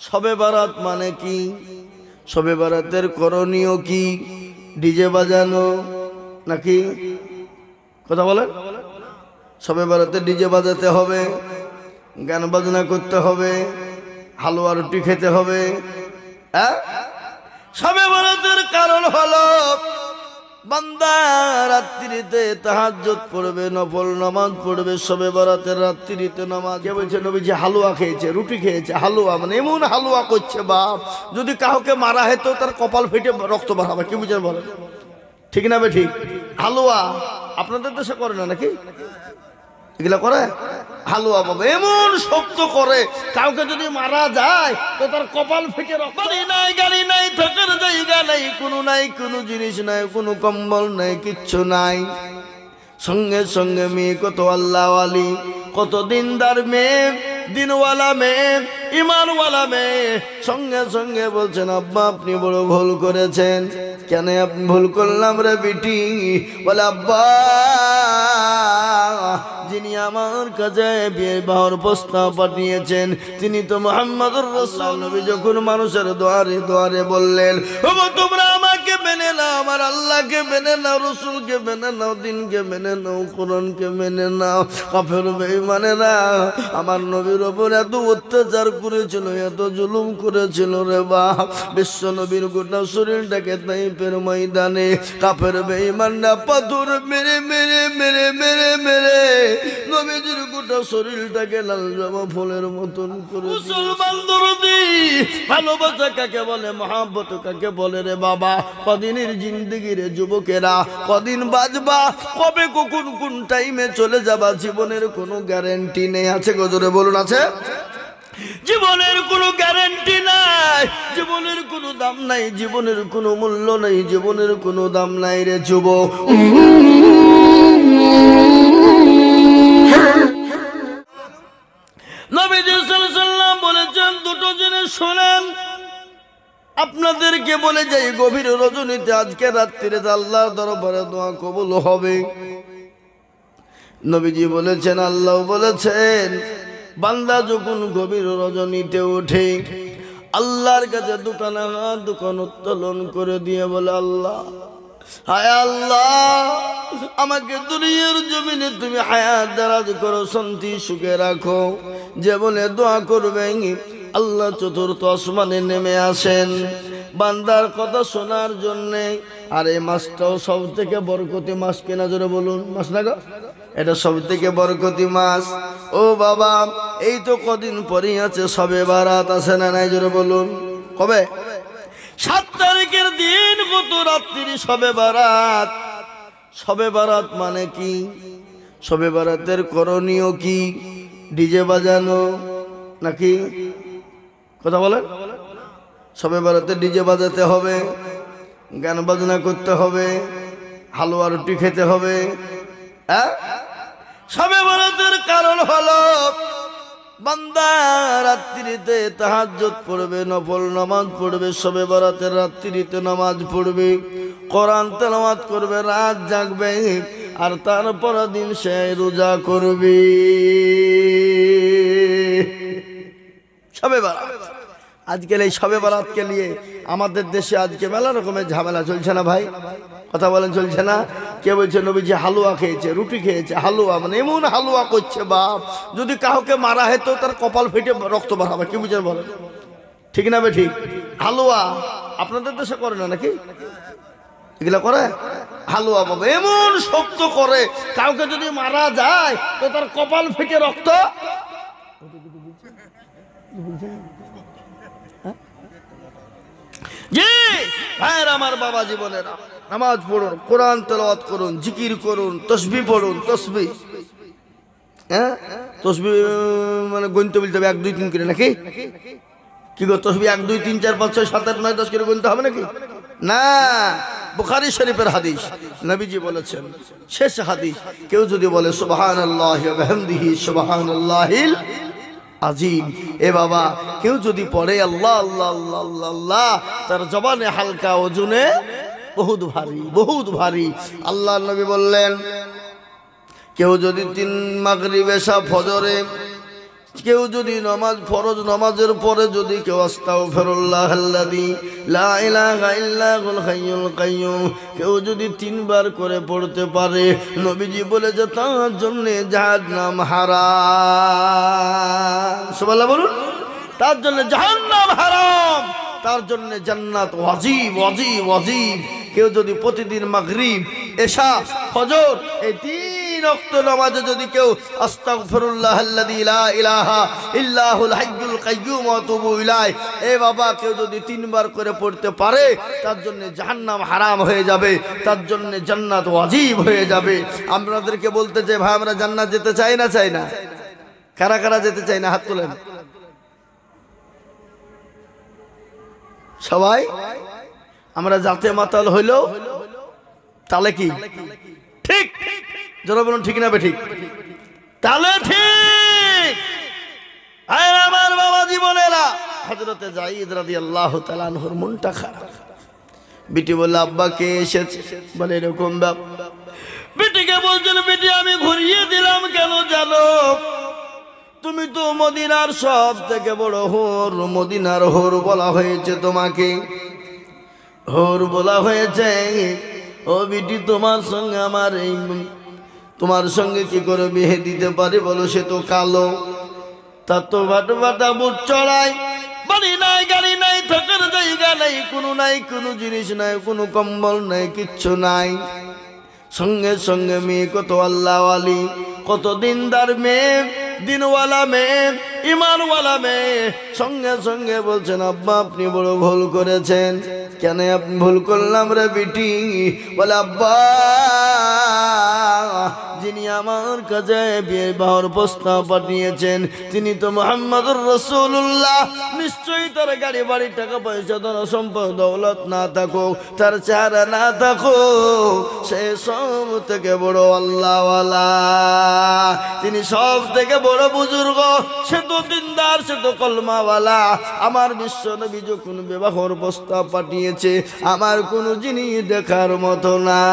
শবে বারাত মানে কি? শবে বারাতের করণীয় কি? ডিজে বাজানো নাকি? কথা বলেন। শবে বারাতে ডিজে বাজাতে হবে, গান বাজনা করতে হবে, হালুয়া রুটি খেতে হবে। শবে বারাতের কারণ হলো বান্দা রাত্রিতে তাহাজ্জুদ পড়বে, নফল নামাজ পড়বে। শবে বারাতের রাত্রিতে নামাজ। কে বলছে নবীজি হালুয়া খেয়েছে, রুটি খেয়েছে? হালুয়া মানে এমন হালুয়া করছে বাপ, যদি কাউকে মারা হেতো তার কপাল ফেটে রক্ত বার হবে। কি বুঝেন বলেন? ঠিক না বে ঠিক? হালুয়া আপনাদের দেশে করে না নাকি? এগুলা করে হালুয়া বাবা এমন শক্ত করে, কাউকে যদি মারা যায় তো তার কপাল ফেটে রক্ত। নাই, গাড়ি নাই, থাকার জায়গা নাই, কোনো জিনিস নাই, কোনো কম্বল নাই, কিচ্ছু নাই। সঙ্গে সঙ্গে মেয়ে, কত আল্লাহওয়ালি, কত দিনদার মেয়ে, দিনওয়ালা মেয়ে, ইমানওয়ালা মেয়ে, সঙ্গে সঙ্গে বলছেন আব্বা আপনি বড় ভুল করেছেন। কেন আপনি ভুল করলাম রে বিটি? বলে আব্বা যিনি আমার কাছে বিবাহের প্রস্তাব পাঠিয়েছেন তিনি তো মুহাম্মদুর রাসূল। নবী যখন মানুষের দুয়ারে দুয়ারে বললেন, ওগো তোমরা আমাকে মেনে নাও, আমার আল্লাহকে মেনে নাও, রাসূলকে মেনে নাও, দিনকে মেনে নাও, কোরআনকে মেনে নাও। কাফের বেঈমানেরা আমার নবীর উপর এত অত্যাচার করেছিল, এত জুলুম করেছিল রে বাপ, বিশ্ব নবীর গোটা শরীরটাকে তাইফের ময়দানে কাফের বেঈমানরা পাথর মেরে মেরে মেরে মেরে মেরে নবীজির গোটা শরীরটাকে লাল জামা ফুলের মতন করে। মুসলমান দরদি ভালোবাসা কাকে বলে, মহব্বত কাকে বলে রে বাবা? কদিনের জিন্দেগি রে যুবকেরা, কদিন বাঁচবা, কবে কখন কোন টাইমে চলে যাবা জীবনের কোনো গ্যারান্টি নেই। আছে গজরে বলুন আছে? জীবনের কোনো গ্যারান্টি নাই, জীবনের কোনো দাম নাই, জীবনের কোনো মূল্য নাই, জীবনের কোনো দাম নাই রে যুবক। নবীজি সাল্লাল্লাহু আলাইহি ওয়াসাল্লাম বলেছেন দুটো জিনিস শোনেন। আপনাদেরকে বলে যাই, গভীর রজনীতে আজকে রাত্রিতে আল্লাহর দরবারে দোয়া কবুল হবে। নবীজি বলেছেন, আল্লাহ বলেছেন, বান্দা যখন গভীর রজনীতে ওঠে আল্লাহর কাছে দোকান উত্তোলন করে দিয়ে বলে, আল্লাহ হায় আল্লাহ আমাকে দুনিয়ার জমিনে তুমি হায়াত দারাজ করো, শান্তি সুখে রাখো। যে বলে দোয়া করবে আল্লাহ চতুর্থ আসমানে নেমে আসেন বান্দার কথা শোনার জন্যে। আর এই মাসটাও সব থেকে বরকতি মাস, কেনা জোরে বলুন মাস না গো? এটা সব থেকে বরকতি মাস। ও বাবা এই তো কদিন পরেই আছে শবে বারাত, আছে না নাই? জোরে বলুন। কবে? 7 তারিখের দিন কত রাত্রি শবে বারাত। শবে বারাত মানে কি? শবে বারাতের করণীয় কি? ডিজে বাজানো নাকি? কথা বলেন। শবে বারাতে ডিজে বাজাতে হবে, গান বাজনা করতে হবে, হালুয়া রুটি খেতে হবে। শবে বারাতের কারণ হলো বান্দা রাত্রিতে তাহাজ্জুদ পড়বে, নফল নামাজ পড়বে, শবে বারাতের রাত্রিতে নামাজ পড়বে, কোরআন তেলাওয়াত করবে, রাত জাগবে, আর তারপর দিন সে রোজা করবে। শবে বারাত। আজকাল এই শবে বারাতকে নিয়ে আমাদের দেশে আজকে মেলা রকমের ঝামেলা চলছে না ভাই? কথা বলেন চলছে না? কে বলছে নবীজি হালুয়া খেয়েছে, রুটি খেয়েছে? হালুয়া মানে এমন হালুয়া করছে বাপ, যদি কাউকে মারা হেতো তার কপাল ফেটে রক্ত বার হবে। কি বুঝেন বলেন? ঠিক না বে ঠিক? হালুয়া আপনাদের দেশে করে না নাকি? এগুলা করে হালুয়া বাবা এমন শক্ত করে, কাউকে যদি মারা যায় তো তার কপাল ফেটে রক্ত। জি ভাইয়ের আমার, বাবা জীবনেরা নামাজ পড়ুন, কোরআন তেলাওয়াত করুন, জিকির করুন, তসবিহ পড়ুন। তসবিহ তসবিহ মানে গুনতে বলতে হবে 1 2 3 করে নাকি? কি গো তসবিহ 1 2 3 4 5 6 7 8 9 10 করে গুনতে হবে নাকি? না, বুখারী শরীফের হাদিস, নবীজি বলেছেন শেষ হাদিস, কেউ যদি বলে সুবহানাল্লাহি ওয়া বিহামদিহি সুবহানাল্লাহিল আজিম, এ বাবা কেউ যদি পড়ে আল্লাহ আল্লাহ আল্লাহ আল্লাহ আল্লাহ, তার জবানে হালকা, ওজনে বহুত ভারী, বহুত ভারী। আল্লাহ নবী বললেন কেউ যদি 3 মাগরিব এশা ফজরে কেউ যদি নামাজ ফরজ নামাজের পরে যদি কেউ আস্তাগফিরুল্লাহাল্লাযী লা ইলাহা ইল্লাহুল হাইয়ুল কাইয়্যুম কেউ যদি 3 বার করে পড়তে পারে, নবীজি বলেছে তার জন্য জাহান্নাম হারাম। সুবহানাল্লাহ বলুন। তার জন্য জাহান্নাম হারাম, তার জন্য জান্নাত ওয়াজিব ওয়াজিব ওয়াজিব। কেউ যদি প্রতিদিন মাগরিব এশা ফজর এই 3 ওয়াক্ত নামাজে যদি কেউ আস্তাগফিরুল্লাহাল্লাযী লা ইলাহা ইল্লাহুল হাইয়ুল কাইয়্যুম ওয়া আতুবু ইলাইহি এ বাবা কেউ যদি 3 বার করে পড়তে পারে, তার জন্য জাহান্নাম হারাম হয়ে যাবে, তার জন্য জান্নাত ওয়াজিব হয়ে যাবে। আপনাদেরকে বলতে চাই ভাই, আমরা জান্নাত যেতে চাই না চাই না? কারা কারা যেতে চাই না হাত তোলেন। সবাই আমরা জাতে মাতাল হইলো তাহলে কি ঠিক? যারা বলুন ঠিক না বেঠিক? তাহলে ঠিক। আমার বাবা জীবনেরা হযরতে যায়েদ রাদিয়াল্লাহু তাআলা আনহুর মনটা খারাপ। বিটি বলল আব্বা কে এসেছে? বলে এরকম বাবা। বিটিকে বলছেন বিটি আমি ঘুরিয়ে দিলাম কেন জানো? তুমি তো মদিনার সব থেকে বড় হোর, মদিনার হোর বলা হয়েছে তোমাকে, হোর বলা হয়েছে। ও বিটি তোমার সঙ্গে আমার এই তোমার সঙ্গে কি করে বিয়ে দিতে পারে বলো? সে তো কালো, তার তো বাটা বাটা বুট চড়াই, বাড়ি নাই গাড়ি নাই, থাকার জায়গা নাই, কোনো জিনিস নাই, কোনো কম্বল নাই, কিচ্ছু নাই। সঙ্গে সঙ্গে মেয়ে কত আল্লাহওয়ালি, কত দিনদার মেয়ে, দিনওয়ালা মেয়ে, ইমানওয়ালা মেয়ে। সঙ্গে সঙ্গে বলছেন আব্বা আপনি বড় ভুল করেছেন। কেন আপনি ভুল করলাম রে বিটি? বলে আব্বা যিনি আমার কাছে বিবাহের প্রস্তাব পাঠিয়েছেন তিনি তো মুহাম্মদুর রাসূলুল্লাহ। নিশ্চয়ই তার গাড়ি বাড়ি টাকা পয়সা ধন সম্পদ দৌলত না থাকুক, তার চেহারা না থাকুক, সে সব থেকে বড় আল্লাহওয়ালা, তিনি সব থেকে বড় বুজুর্গ, সে তো দিনদার, সে তো কলমাওয়ালা। আমার বিশ্ব নবী যখন বিবাহের প্রস্তাব পাঠিয়েছে আমার কোনো জিনিস দেখার মতো না।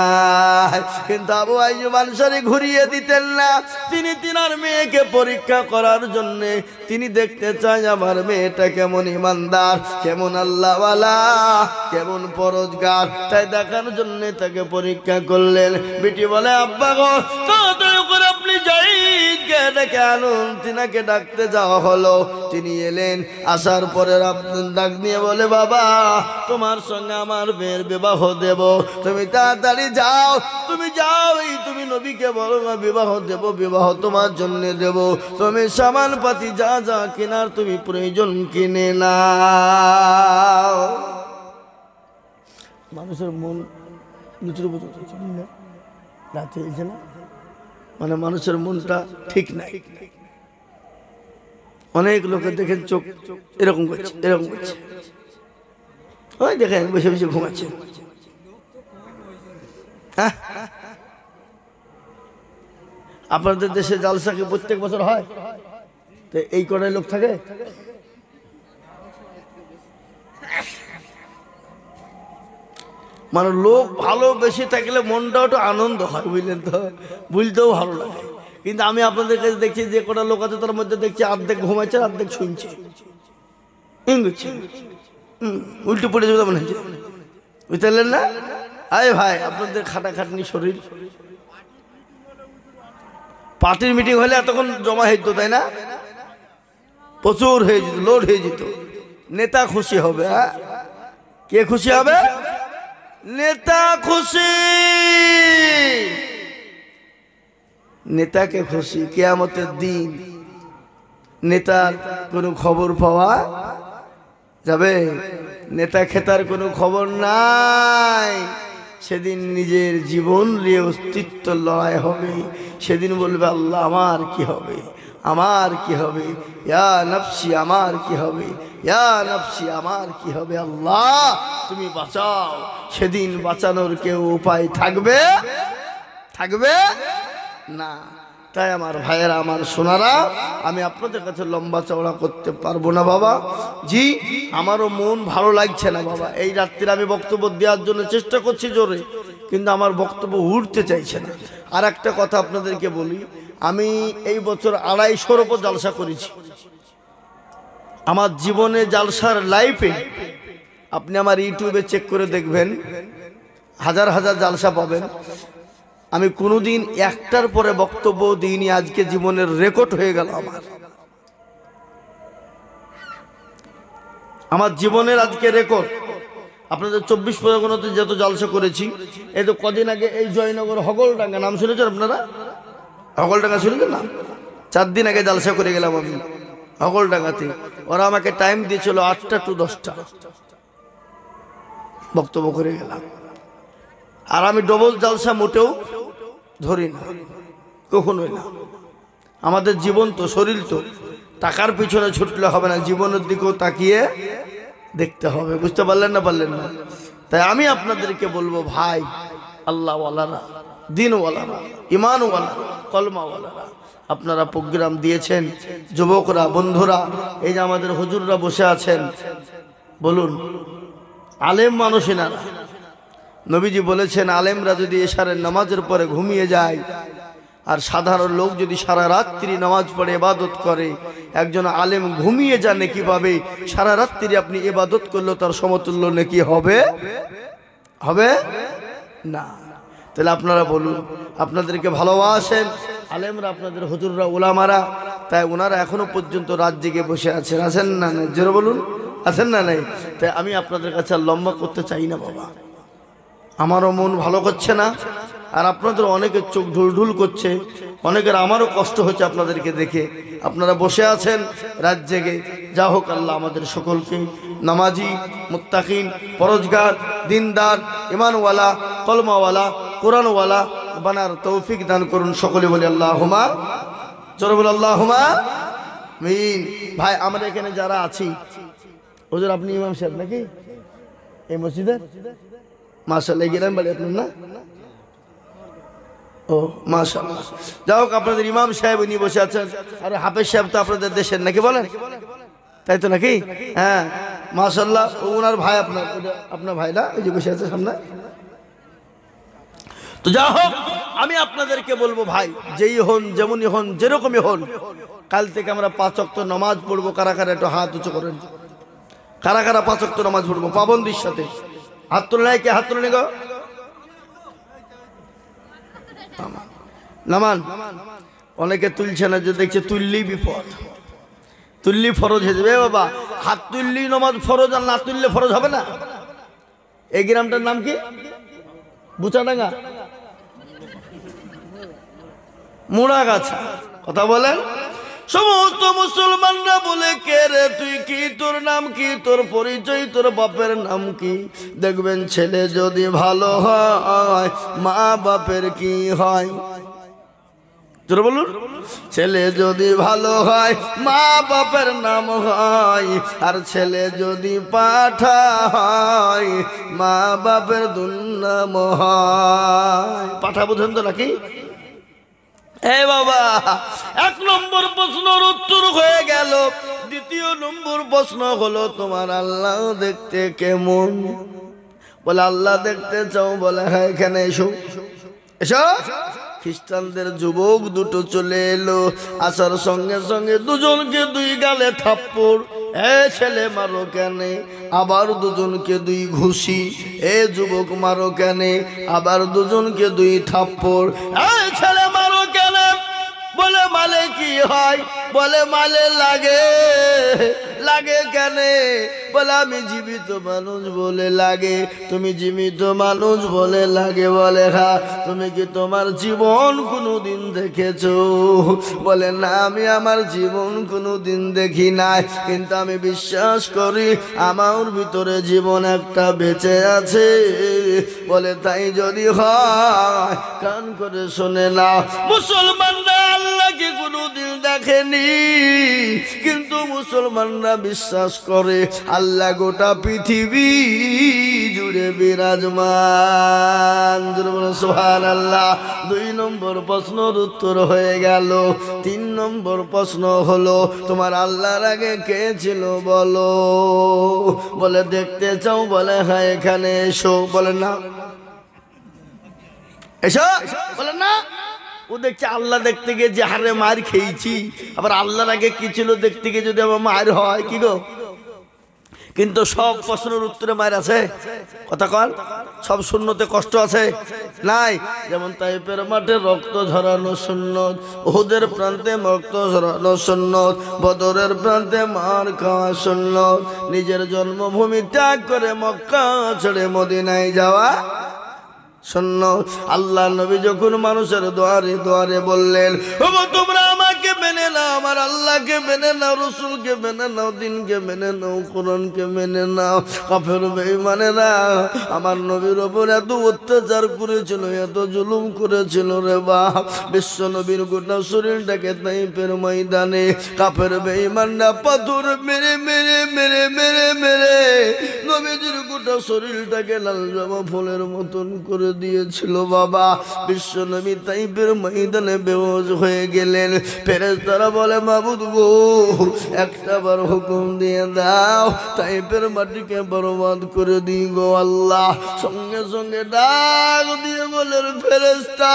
কিন্তু আবু আইয়ুব আনসারী ঘুরিয়ে দিতেন না। তিনি তিনার মেয়েকে পরীক্ষা করার জন্য তিনি দেখতে চায় আমার মেয়েটা কেমন ইমানদার, কেমন আল্লাহওয়ালা, কেমন পরহেজগার। তাই দেখার জন্য তাকে পরীক্ষা করলেন। বিটি বলে আব্বা গো তাড়াতাড়ি করে আপনি যায়েদকে ডেকে আনুন। তিনাকে ডাকতে যাওয়া হলো, তিনি এলেন। আসার পরে ডাক নিয়ে বলে বাবা তোমার সঙ্গে আমার মেয়ের বিবাহ দেব, তুমি তাড়াতাড়ি যাও, তুমি যাও, এই তুমি নবীকে বলো না বিবাহ দেব, বিবাহ তোমার জন্য দেব, তুমি সামান পাতি যা যা কেনার তুমি প্রয়োজন কিনে নাও। মানুষের মন লুচুর রাতে এসে না, মানে মানুষের মনটা ঠিক নাই। অনেক লোকের দেখেন চোখ এরকম করছে, এরকম করছে, ওই দেখেন বসে বসে ঘুমাচ্ছে। হ্যাঁ আপনাদের দেশে জালসা কি প্রত্যেক বছর হয়? তো এই কটাই লোক থাকে? মানে লোক ভালো বেশি থাকলে মনটাও একটু আনন্দ হয়, বুঝলেন তো, বুঝতেও ভালো লাগে। কিন্তু আমি আপনাদের কাছে দেখছি যে কটা লোক আছে তার মধ্যে দেখছি অর্ধেক ঘুমাচ্ছে অর্ধেক শুনছে, উল্টো পড়ে যাবে মনে হচ্ছে, বুঝতে পারলেন না? আরে ভাই আপনাদের খাটাখাটনি শরীর, পার্টির মিটিং হলে এতক্ষণ জমা হইত তাই না? প্রচুর হয়ে যেত, লোড হয়ে যেত। নেতা খুশি হবে। হ্যাঁ কে খুশি হবে? নেতা খুশি, নেতাকে খুশি। কিয়ামতের দিন নেতার কোনো খবর পাওয়া যাবে? নেতা খেতার কোনো খবর নাই। সেদিন নিজের জীবন নিয়ে অস্তিত্ব লড়াই হবে। সেদিন বলবে আল্লাহ আমার কি হবে, আমার কি হবে, ইয়া নফসি আমার কি হবে, ইয়া নফসি আমার কি হবে, আল্লাহ তুমি বাঁচাও। সেদিন বাঁচানোর কেউ উপায় থাকবে? থাকবে না। তাই আমার ভাইয়েরা, আমার সোনারা, আমি আপনাদের কাছে লম্বা চওড়া করতে পারবো না বাবা। জি আমারও মন ভালো লাগছে না বাবা। এই রাত্রিরে আমি বক্তব্য দেওয়ার জন্য চেষ্টা করছি জোরে, কিন্তু আমার বক্তব্য উঠতে চাইছে না। আর একটা কথা আপনাদেরকে বলি, আমি এই বছর 250-র উপর জালসা করেছি। আমার জীবনে জালসার লাইফে আপনি আমার ইউটিউবে চেক করে দেখবেন, হাজার হাজার জালসা পাবেন। আমি কোনোদিন একটার পরে বক্তব্য দিইনি, আজকে জীবনের রেকর্ড হয়ে গেল আমার জীবনের আজকে রেকর্ড। আপনাদের 24 পরগনাতে যত জালসা করেছি, এই তো কদিন আগে এই জয়নগর হগলডাঙ্গা, নাম শুনেছেন আপনারা? হগলডাঙ্গা শুনেছেন না? 4 দিন আগে জালসা করে গেলাম আমি হগলডাঙ্গাতে। ওরা আমাকে টাইম দিয়েছিল 8টা টু 10টা, বক্তব্য করে গেলাম। আর আমি ডবল জালসা মোটেও ধরি না, কখনোই না। আমাদের জীবন তো, শরীর তো, টাকার পিছনে ছুটলে হবে না, জীবনের দিকেও তাকিয়ে দেখতে হবে। বুঝতে পারলেন না? পারলেন না? তাই আমি আপনাদেরকে বলবো, ভাই, আল্লাহওয়ালারা, দিনওয়ালারা, ইমানওয়ালারা, কলমাওয়ালারা, আপনারা প্রোগ্রাম দিয়েছেন, যুবকরা, বন্ধুরা, এই যে আমাদের হুজুররা বসে আছেন, বলুন আলেম মানুষই না। নবীজি বলেছেন, আলেমরা যদি এশারের নামাজের পরে ঘুমিয়ে যায়, আর সাধারণ লোক যদি সারা রাত্রি নামাজ পড়ে ইবাদত করে, একজন আলেম ঘুমিয়ে যান নেকি পাবে, সারা রাত্রি আপনি ইবাদত করলেও তার সমতুল্য নেকি হবে? হবে না। তাহলে আপনারা বলুন, আপনাদেরকে ভালোবাসেন আলেমরা, আপনাদের হুজুররা, ওলামারা, তাই ওনারা এখনো পর্যন্ত রাত জেগে বসে আছেন। আছেন না? নাই? জোরে বলুন, আছেন না? নাই? তাই আমি আপনাদের কাছে আর লম্বা করতে চাই না বাবা, আমারও মন ভালো করছে না, আর আপনাদের অনেকের চোখ ঢুলঢুল করছে, অনেকের আমারও কষ্ট হচ্ছে আপনাদেরকে দেখে। আপনারা বসে আছেন রাত জেগে। যা হোক, আল্লাহ আমাদের সকলকে নামাজি, মুত্তাকিন, পরহেজগার, দিনদার, ইমানওয়ালা, কলমাওয়ালা, কোরআনওয়ালা বানার তৌফিক দান করুন। সকলে বলি আল্লাহুম্মা, জোরে বলি আল্লাহুম্মা আমিন। ভাই, আমরা এখানে যারা আছি, হুজুর আপনি ইমাম সাহেব নাকি এই মসজিদের? মাশাআল্লাহ, এই গ্রাম বাড়ি আপনার না? ও মাশাআল্লাহ। যাই হোক, আপনাদের ইমাম সাহেব উনি বসে আছেন, আর হাফেজ সাহেব তো আপনাদের দেশের নাকি, বলেন তাই তো নাকি? হ্যাঁ মাশাআল্লাহ। ওনার ভাই, আপনার ভাই না, এই যে বসে আছে সামনে। তো যা হোক, আমি আপনাদেরকে বলবো, ভাই, যেই হন, যেমনই হন, যেরকমই হন, কাল থেকে আমরা 5 ওয়াক্ত নামাজ পড়বো। কারা কারা একটু হাত উঁচু করেন? কারা কারা 5 ওয়াক্ত নামাজ পড়বো পাবন্দির সাথে? হাত তুলে নাই? কে হাত তুলে নি গো? নামান। অনেকে তুলছে না, যে দেখছে তুললেই বিপদ, তুললি ফরজ হয়ে যাবে। বাবা, হাত তুললি নামাজ ফরজ, আর না তুললে ফরজ হবে না। এই গ্রামটার নাম কি? বুচাডাঙ্গা, মুড়াগাছা। কথা বলেন। সমস্ত মুসলমানরা বলে, কে রে তুই, কি তোর নাম কি, তোর পরিচয়, তোর বাপের নাম কি? দেখবেন ছেলে যদি ভালো হয়, মা বাপের কি হয়? তোর বলুন, ছেলে যদি ভালো হয়, মা বাপের নাম হয়, আর ছেলে যদি পাঠা হয়, মা বাপের দুর্নাম হয়। পাঠা বুঝেন তো নাকি? এই বাবা, 1 নম্বর প্রশ্নের উত্তর হয়ে গেল। 2য় নম্বর প্রশ্ন হলো, তোমার আল্লাহ দেখতে কেমন? বলে আল্লাহ দেখতে চাও? বলে হ্যাঁ, এখানে এসো, এসো। খ্রিস্টানদের যুবক দুটো চলে এলো, আসার সঙ্গে সঙ্গে দুজনকে 2 গালে থাপ্পড়। এ ছেলে মারো কেনে? আবার দুজনকে 2 ঘুষি। এ যুবক মারো কেনে? আবার দুজনকে 2 থাপ্পড়। এ ছেলে মারো কেনে? বলে মালে কি হয়? বলে মালে লাগে। লাগে কেনে? বলে আমি জীবিত মানুষ বলে লাগে। তুমি জীবিত মানুষ বলে লাগে? বলে হ্যাঁ। তুমি কি তোমার জীবন কোনোদিন দেখেছো? বলে না, আমি আমার জীবন কোনোদিন দেখি নাই, কিন্তু আমি বিশ্বাস করি আমার ভিতরে জীবন একটা বেঁচে আছে। বলে তাই যদি হয়, কান করে শুনে নাও, মুসলমানরা আল্লাহকে কোনোদিন দেখেনি, কিন্তু মুসলমানরা বিশ্বাস করে আল্লাহ গোটা পৃথিবী জুড়ে বিরাজমান। সুবহানাল্লাহ। 2 নম্বর প্রশ্নের উত্তর হয়ে গেল। 3 নম্বর প্রশ্ন হলো, তোমার আল্লাহর আগে কে ছিল বলো? বলে দেখতে চাও? বলে হ্যাঁ, এখানে এসো। বলে না, এসো। বলে না, ও দেখছে আল্লাহ দেখতে গিয়ে যে হারে মার খেয়েছি, আবার আল্লাহর আগে কি ছিল দেখতে গিয়ে যদি আমার মার হয় কি গো। কিন্তু সব প্রশ্নের উত্তরে মায়ের আছে, কথা কন, সব শূন্যতে কষ্ট আছে নাই। যেমন তাইফের মাঠে রক্ত ঝরানো সুন্নত, ওহুদের প্রান্তে রক্ত ঝরানো সুন্নত, বদরের প্রান্তে মার খাওয়া সুন্নত, নিজের জন্মভূমি ত্যাগ করে মক্কা ছেড়ে মদিনায় যাওয়া সুন্নত। আল্লাহ নবী যখন মানুষের দুয়ারে দুয়ারে বললেন, ওগো তোমরা আমাকে মেনে নাও, আমার আল্লাহকে মেনে নাও, রসুলকে মেনে নাও, দিনকে মেনে নাও, কোরআনকে মেনে নাও, কাফের বেঈমানেরা আমার নবীর ওপর এত অত্যাচার করেছিল, এত জুলুম করেছিল রে বাপ। বিশ্ব নবীর গোটা শরীরটাকে তাইফের ময়দানে কাফের বেঈমানরা পাথর মেরে মেরে মেরে মেরে মেরে নবীজির গোটা শরীরটাকে লাল জামা ফুলের মতন করে দিয়েছিল বাবা। বিশ্ব নবী তাইফের ময়দানে বেহুশ হয়ে গেলেন। ফেরেশতারা বলে, মাবুদ গো, একটা বার হুকুম দিয়ে দাও, তাইফের মাটিকে বরবাদ করে দিই গো আল্লাহ। সঙ্গে সঙ্গে ডাক দিয়ে বলেন, ফেরেশতা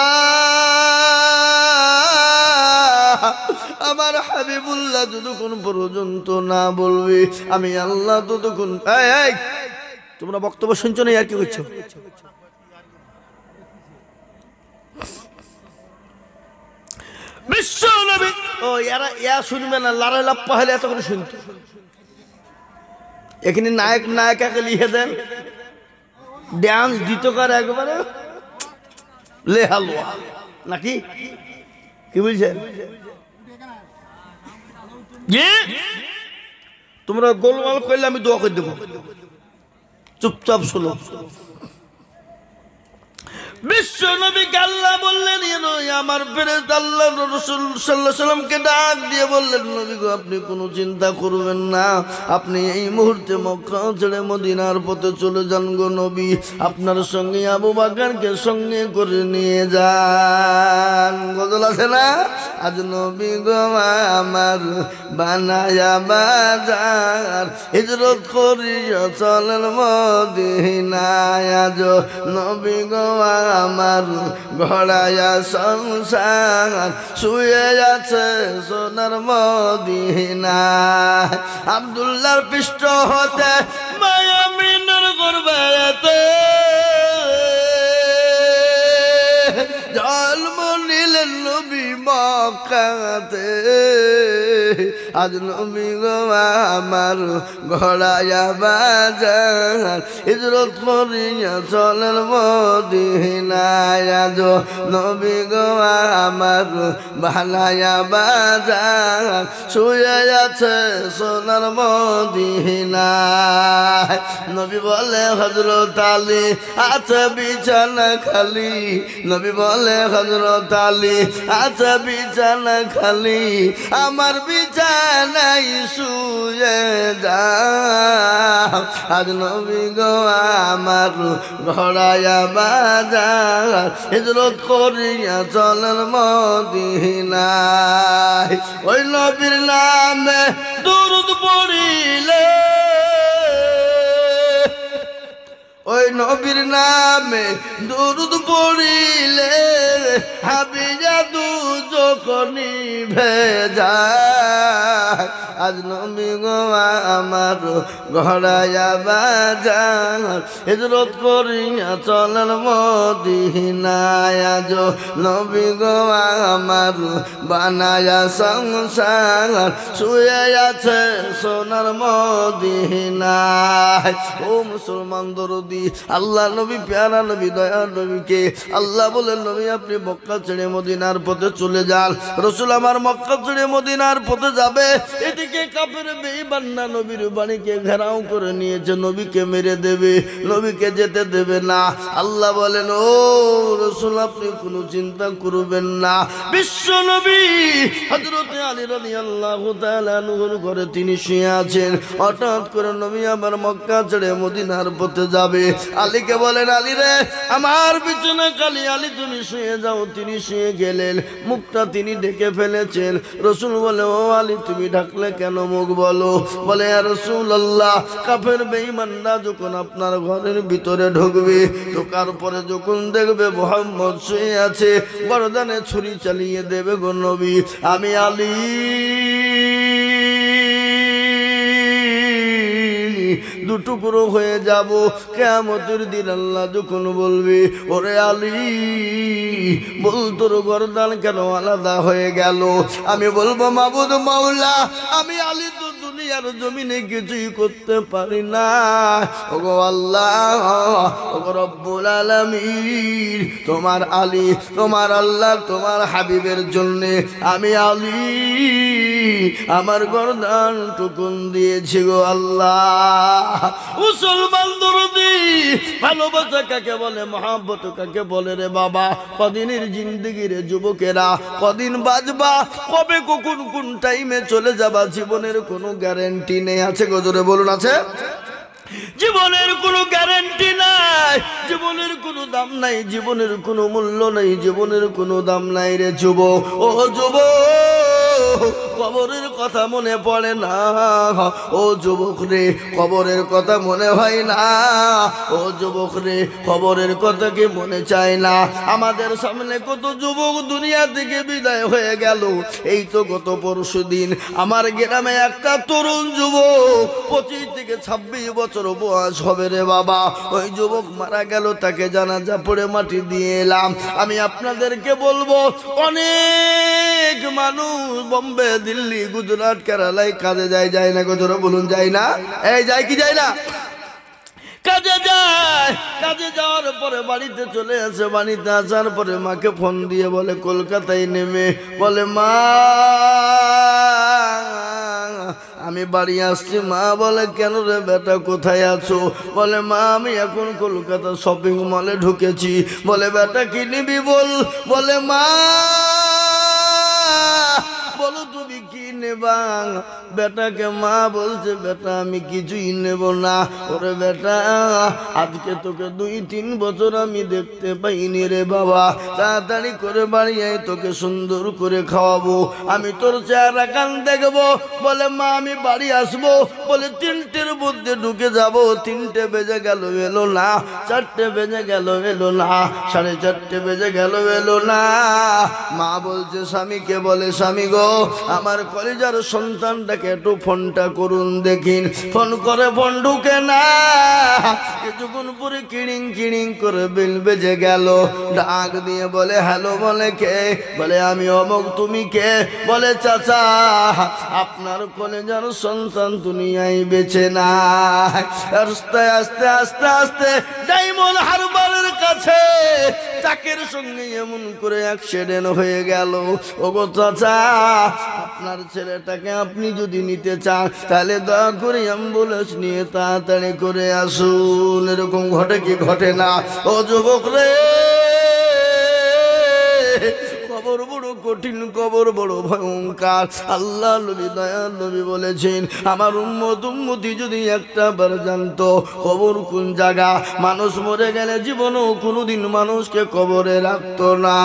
আমার হাবিবুল্লাহ যতক্ষণ পর্যন্ত না বলবে আমি আল্লাহ ততক্ষণ। এই তোমরা বক্তব্য শুনছো না, আর কি করছো? বিশ্ব নবী ও এরা শুনবে না, লড়াই লাপ্পা হলে এত করে শুনতো। এখানে নায়ক নায়িকাকে লিখে দেন, ডান্স দিত কার একবারে লে হালুয়া নাকি, কি বলছেন? তোমরা গোলমাল করলে আমি দোয়া করে দেবো, চুপচাপ শোনো। বিশ্ব নবীকে আল্লাহ বললেন, আমার ফেরেশতা আল্লাহ রাসূল সাল্লাল্লাহু আলাইহি সাল্লামকে ডাক দিয়ে বললেন, নবী গো আপনি কোনো চিন্তা করবেন না, আপনি এই মুহূর্তে মক্কা ছেড়ে মদিনার পথে চলে যান গো নবী। আপনার সঙ্গে আবু বকরকে সঙ্গে করে নিয়ে যান। গজল আছে না, আজ নবী গো আমার বানায়া বাজার, হিজরত করিয়া চলেন মদিনায়। আজ নবী গো আমার ঘোড়ায়া সংসার, শুয়ে আছে সোনার মদিনায়। আব্দুল্লাহর পৃষ্ঠ হতে মায়া মিনার গর্বেতে জন্ম নিলেন নবী মক্কাতে। আজ নবী গো আমার ঘোড়ায়া বাজার, হিজরত করিয়া চলেন মদিনায়। আজ নবী গো আমার বানায়া বাজার, শুয়ে আছে সোনার মদিনায়। নবী বলে হযরত আলী আছে বিছানা খালি, নবী বলে হযরত আলী আছে বিছানা খালি, আমার বিছানায় শুয়ে যাও। আজ নবী গো আমার ঘোড়ায়া বাজার, হিজরত করিয়া চলেন মদিনায়। ওই নবীর নামে দুরূদ পড়িলে, ওই নবীর নামে দুরূদ পড়িলে হাবিজা দু যখনই ভেজায়। আজ নবী গো আমার ঘোড়ায়া বাজার, হিজরত করিয়া চলেন মদিনায়। আজ নবী গো আমার বানায়া সংসার, শুয়ে আছে সোনার মদিনায়। ও মুসলমান দরদি, আল্লাহ নবী প্যারা নবী দয়া নবীকে আল্লাহ বলেন, নবী আপনি মক্কা ছেড়ে মদিনার পথে চলে যান। রসুল আমার মক্কা ছেড়ে মদিনার পথে যাবে, এদিকে কাফের বেঈমানরা নবীর বাণীকে ঘেরাও করে নিয়েছে, নবীকে মেরে দেবে, নবীকে যেতে দেবে না। আল্লাহ বলেন, ও রসুল আপনি কোনো চিন্তা করবেন না। বিশ্ব নবী হযরত আলী রাদিয়াল্লাহু তাআলা আনহুর ঘরে তিনি শুয়ে আছেন। হঠাৎ করে নবী আবার মক্কা ছেড়ে মদিনার পথে যাবে, আলীকে আলীকে বলেন, আলী রে আমার পিছনে কালি আলী তুমি শুয়ে যাও। তিনি শুয়ে গেলেন, মুখটা তিনি ঢেকে ফেলেছেন। রসুল বলে, ও আলী তুমি ঢাকলে কেন মুখ বলো? বলে, ইয়া রাসূলুল্লাহ, কাফের বেঈমানরা যখন আপনার ঘরের ভিতরে ঢুকবে, ঢোকার পরে যখন দেখবে মুহাম্মদ শুয়ে আছে, গর্দানে ছুরি চালিয়ে দেবে গো নবী। আমি আলী দুটুকরো হয়ে যাব। কিয়ামতের দিন আল্লাহ যখন বলবে, ওরে আলী বল তোর গর্দান কেন আলাদা হয়ে গেল? আমি বলবো, মাবুদ মাওলা, আমি আলী তো দুনিয়ার জমিনে কিছুই করতে পারি না। ওগো আল্লাহ, ওগো রব্বুল আলামিন, তোমার আলী, তোমার আল্লাহ, তোমার হাবিবের জন্য আমি আলী আমার গর্দান টুকুন দিয়েছি গো আল্লাহ। মুসলমান দরদি, ভালোবাসা কাকে বলে, মহব্বত কাকে বলে রে বাবা? কদিনের জিন্দগি রে যুবকেরা, কদিন বাজবা, কবে কখন কোন টাইমে চলে যাবা জীবনের কোনো গ্যারান্টি নেই। আছে গো, জোরে বলুন, আছে? জীবনের কোনো গ্যারান্টি নাই, জীবনের কোনো দাম নাই, জীবনের কোনো মূল্য নাই, জীবনের কোনো দাম নাই রে যুবক। ও যুবক, কবরের কথা মনে পড়ে না? ও যুবক রে, কবরের কথা মনে হয় না? ও যুবক রে, কবরের কথা কি মনে চায় না? আমাদের সামনে কত যুবক দুনিয়া থেকে বিদায় হয়ে গেল। এই তো গত পরশু দিন আমার গ্রামে একটা তরুণ যুবক, 25 থেকে 26 বছর বয়স হবে রে বাবা, ওই যুবক মারা গেল। তাকে জানাজা পড়ে মাটি দিয়ে এলাম। আমি আপনাদেরকে বলবো, অনেক মানুষ বোম্বে, দিল্লি, গুজরাট, কেরালায় কাজে যায় না? গজরা বলুন, যায় না? এই যায় কি যায় না? কাজে যায়। কাজে যাওয়ার পরে বাড়িতে চলে আসে। বাড়িতে আসার পরে মাকে ফোন দিয়ে বলে, কলকাতায় নেমে বলে, মা আমি বাড়ি আসছি। মা বলে, কেন রে বেটা, কোথায় আছো? বলে, মা আমি এখন কলকাতা শপিং মলে ঢুকেছি। বলে, বেটা কি নিবি বল? বলে, মা বলো তুমি কি নেবা? বেটাকে মা বলছে, বেটা আমি কিছুই নেব না। ওরে বেটা, আজকে তোকে 2-3 বছর আমি দেখতে পাইনি রে বাবা, তাড়াতাড়ি করে বাড়ি আয়, তোকে সুন্দর করে খাওয়াবো, আমি তোর চেহারা কান দেখবো। বলে, মা আমি বাড়ি আসবো। বলে, 3টের মধ্যে ঢুকে যাব। 3টে বেজে গেল, এলো না। 4টে বেজে গেল, এলো না। 4:30 বেজে গেল, এলো না। মা বলছে স্বামীকে, বলে, স্বামী গো, আমার কলেজার সন্তানটাকে একটু ফোনটা করুন দেখিন। ফোন করে, ফোন ঢুকে না। কিছুক্ষণ পরে কিড়িং কিড়িং করে বেল বেজে গেল। ডাক দিয়ে বলে, হ্যালো। বলে, কে? বলে, আমি অমুক। তুমি কে? বলে, চাচা আপনার কলেজার সন্তান দুনিয়ায় বেঁচে নাই। আস্তে আস্তে আস্তে আস্তে ডায়মন্ড হারবারের কাছে ট্রাকের সঙ্গে এমন করে অ্যাক্সিডেন্ট হয়ে গেল। ওগো চাচা, আপনার ছেলেটাকে আপনি যদি নিতে চান তাহলে দয়া করে অ্যাম্বুলেন্স নিয়ে তাড়াতাড়ি করে আসুন। এরকম ঘটে কি ঘটে না? ও যুবক রে, কবর বড় কঠিন, কবর বড় ভয়ঙ্কর। আল্লাহ নবী, দয়াল নবী বলেছেন, আমার উম্মতি যদি একটা বার জানতো কবর কোন জায়গা, মানুষ মরে গেলে জীবনেও কোনোদিন মানুষকে কবরে রাখতো না।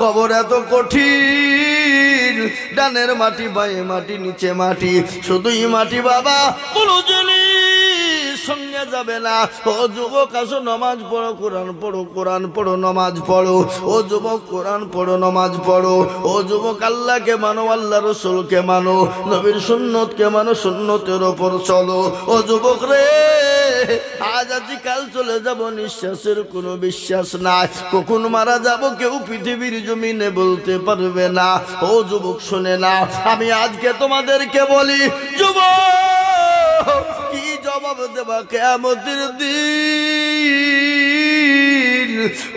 কবর এত কঠিন, ডানের মাটি, বাঁয়ে মাটি, নিচে মাটি, শুধুই মাটি বাবা, কোনো জিনিস সঙ্গে যাবে না। ও যুবক, আসো নামাজ পড়ো, কোরআন পড়ো, কোরআন পড়ো, নামাজ পড়ো। ও যুবক, কোরআন পড়ো, নামাজ পড়ো। ও যুবক, আল্লাহকে মানো, আল্লাহ রসুলকে মানো, নবীর সুন্নতকে মানো, সুন্নতের ওপর চলো। ও যুবক রে, আজ আছি কাল চলে যাব, নিঃশ্বাসের কোনো বিশ্বাস নাই। কখন মারা যাব কেউ পৃথিবীর জমিনে বলতে পারবে না। ও যুবক, শুনে না, আমি আজকে তোমাদেরকে বলি, যুবক কি জবাব দেবা কিয়ামতের দিন?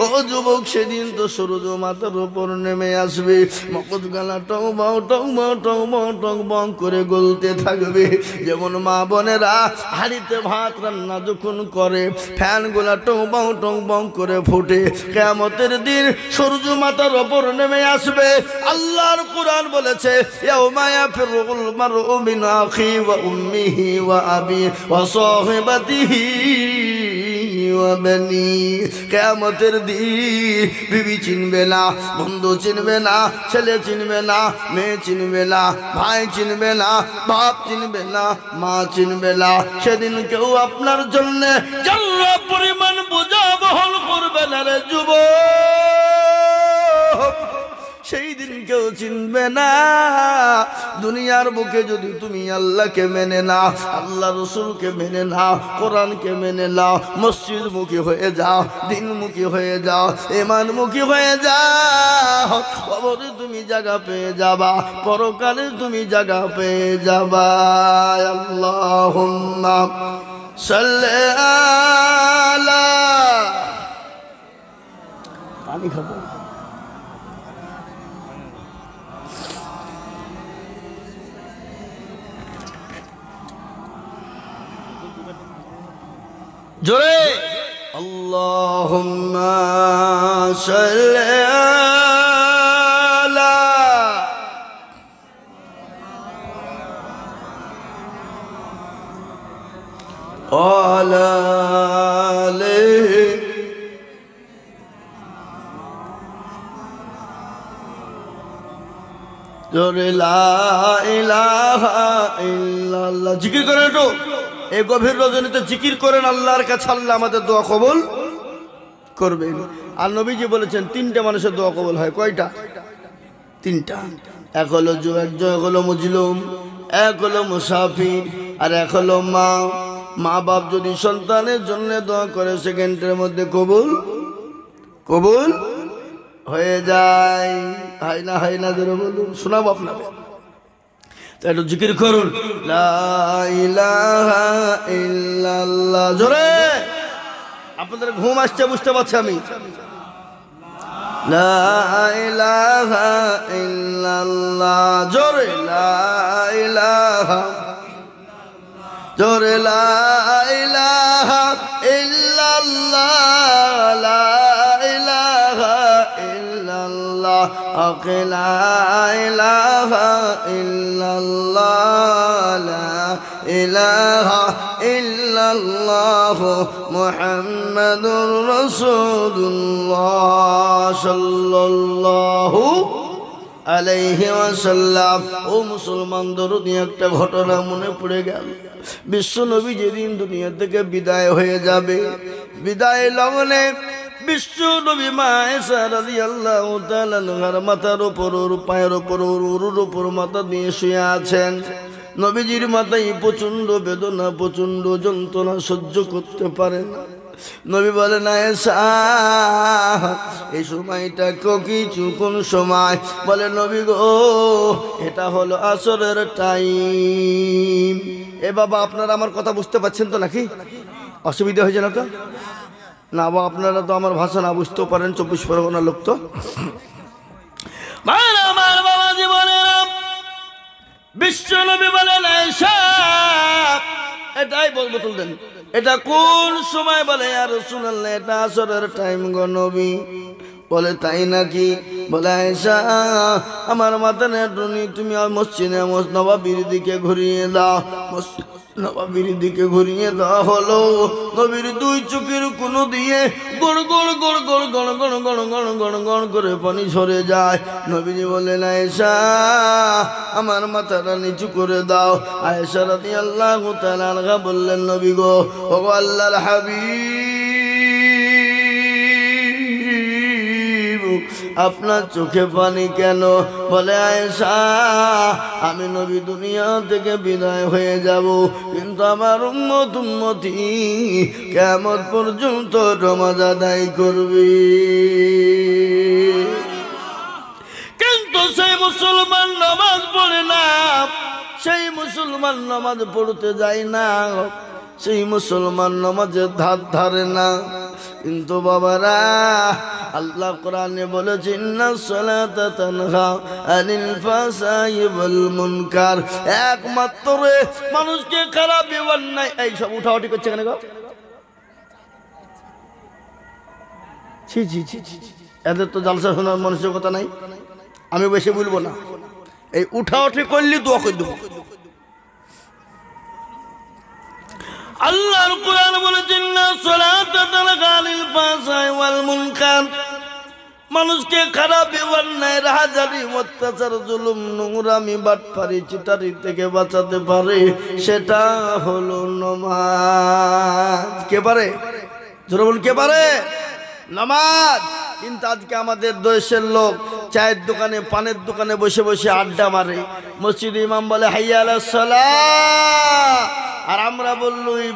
ও যুবক, সেদিন তো সূর্য মাথার উপর নেমে আসবে, মগজ গালা টং বাও টং বাও টং বাও টং বাও করে গলতে থাকবে। যেমন মা বোনেরা হাঁড়িতে ভাত রান্না যখন করে, ফ্যান গুলা টং বাও করে ফুটে, কিয়ামতের দিন সূর্য মাথার উপর নেমে আসবে। আল্লাহর কোরআন বলেছে, ইয়াউমা ইয়াফিরুল মারউ মিন আখি ওয়া উম্মিহি ওয়া আবি ওয়া সাহিবাতিহি ওয়াবানি। কিয়ামতের দিন বিবি চিনবে না, বন্ধু চিনবে না, ছেলে চিনবে না, মেয়ে চিনবে না, ভাই চিনবে না, বাপ চিনবে না, মা চিনবে না। সেদিন কেউ আপনার জন্য জাল্লা পরিমাণ বোঝা বহন করবে না রে যুবক। সেই দিন কেউ চিনবে না। দুনিয়ার বুকে যদি তুমি আল্লাহকে মেনে নাও, আল্লাহ রসুলকে মেনে নাও, কোরআনকে মেনে নাও, মসজিদ মুখী হয়ে যাও, দিনমুখী হয়ে যাও, ঈমানমুখী হয়ে যাও, কবরে তুমি জায়গা পেয়ে যাবা, পরকালে তুমি জায়গা পেয়ে যাবা। আল্লাহুম্মা সাল্লি আলা। পানি খাবো। জোরে আল্লাহুম্মা সাল্লি আলা। ওয়ালা আলিহি। জোরে লা ইলাহা ইল্লাল্লাহ। জিকির করেন একটু। এই গভীর রজনীতে জিকির করেন আল্লাহর কাছে, আল্লাহ আমাদের দোয়া কবুল করবেন। আর নবীজি বলেছেন তিনটা মানুষের দোয়া কবুল হয়। কয়টা? তিনটা। এক হলো এক হলো মজলুম, এক হলো মুসাফির, আর এক হলো মা। মা বাপ যদি সন্তানের জন্য দোয়া করে সেকেন্ডের মধ্যে কবুল কবুল হয়ে যায়। হয় না হয় না জোরে বলুন, শোনাবো আপনাদের। একটু জিকির করুন লা ইলাহা ইল্লাল্লাহ। জোরে। আপনাদের ঘুম আসছে বুঝতে পারছি আমি। লা ইলাহা ইল্লাল্লাহ। জোরে লা ইলাহা। জোরে লা ইলাহা ইল্লাল্লাহ। লা ইলাহা ইল্লাল্লাহ। লা ইলাহা ইল্লাল্লাহ। লা ইলাহা ইল্লাল্লাহ মুহাম্মাদুর রাসূলুল্লাহ সাল্লাল্লাহু আলাইহি ওয়াসাল্লাম। ও মুসলমান, দরুদ একটা ঘটনা মনে পড়ে গেল। বিশ্ব নবী যেদিন দুনিয়া থেকে বিদায় হয়ে যাবে, বিদায় লগ্নে বিশ্ব নবী মা আয়েশা রাদিয়াল্লাহু তাআলা আনহার মাথার উপর, ওর পায়ের উপর, ওর উপর মাথা দিয়ে শুয়ে আছেন। নবীজির মাথায় প্রচন্ড বেদনা, প্রচন্ড যন্ত্রণা সহ্য করতে পারে না। নবী বলেন আয়েশা এই সময়টা কিছু কোন সময়? বলে নবী গো এটা হলো আসরের টাইম। এ বাবা আপনারা আমার কথা বুঝতে পারছেন তো নাকি? অসুবিধা হয়েছে না তো? না বা আপনারা তো আমার ভাষা না বুঝতেও পারেন, 24 পরগনার লোক তো। আমার বাবা জীবনের বিশ্ব নবী বলেন আয়েশা এটাই বোতল দেন, এটা কোন সময়? বলে ইয়া রাসূলুল্লাহ এটা আসরের টাইম গো নবী। বলে তাই নাকি? বলে আয়েশা আমার মাথা নেটুনি, তুমি মসজিদে নববীর দিকে ঘুরিয়ে দাও। নববীর দিকে ঘুরিয়ে দেওয়া হলো। নবীর দুই চোখের কোণ দিয়ে গড় গড় গড় গড় গড় গড় গড় গড় গড় গড় করে পানি ঝরে যায়। নবীজি বললেন আয়েশা আমার মাথাটা নিচু করে দাও। আয়েশা রাদিয়াল্লাহু তাআলা আনহা বললেন নবী গো, ওগো আল্লাহর হাবিব আপনার চোখে পানি কেন? বলে আয়েশা আমি নবী দুনিয়া থেকে বিদায় হয়ে যাব, কিন্তু আমার উম্মতি কিয়ামত পর্যন্ত নামাজ আদায় করবে। কিন্তু সেই মুসলমান নামাজ পড়ে না, সেই মুসলমান নামাজ পড়তে যায় না, সেই মুসলমান নামাজের ধার ধারে না। কিন্তু বাবারা আল্লাহ কোরআনে বলেছেন ইন্নাস সালাতা তানহা আনিল ফাহশাই ওয়াল মুনকার। একমাত্র মানুষকে খারাপ অন্যায় এই সব উঠাউঠি করছে কেন গো? ছি ছি ছি ছি, এদের তো জালসা শোনার মানুষের কথা নাই। আমি বেশি বলবো না, এই উঠাউঠি করলে দোয়া করে দেবো। আল্লাহর কোরআন বলেছেন না সালাতা ওয়াল মুনকার, মানুষকে খারাপ অন্যায় রাহাজারি অত্যাচার জুলুম নোংরামি বাটপারি চিটারি থেকে বাঁচাতে পারে, সেটা হলো নামাজ। কে পারে? জোরে বলুন, কে পারে? নামাজ। কিন্তু আজকে আমাদের দেশের লোক চায়ের দোকানে পানের দোকানে বসে বসে আড্ডা মারে, মসজিদ ইমাম বলে হাইয়া আলাস সালাহ, আর আমরা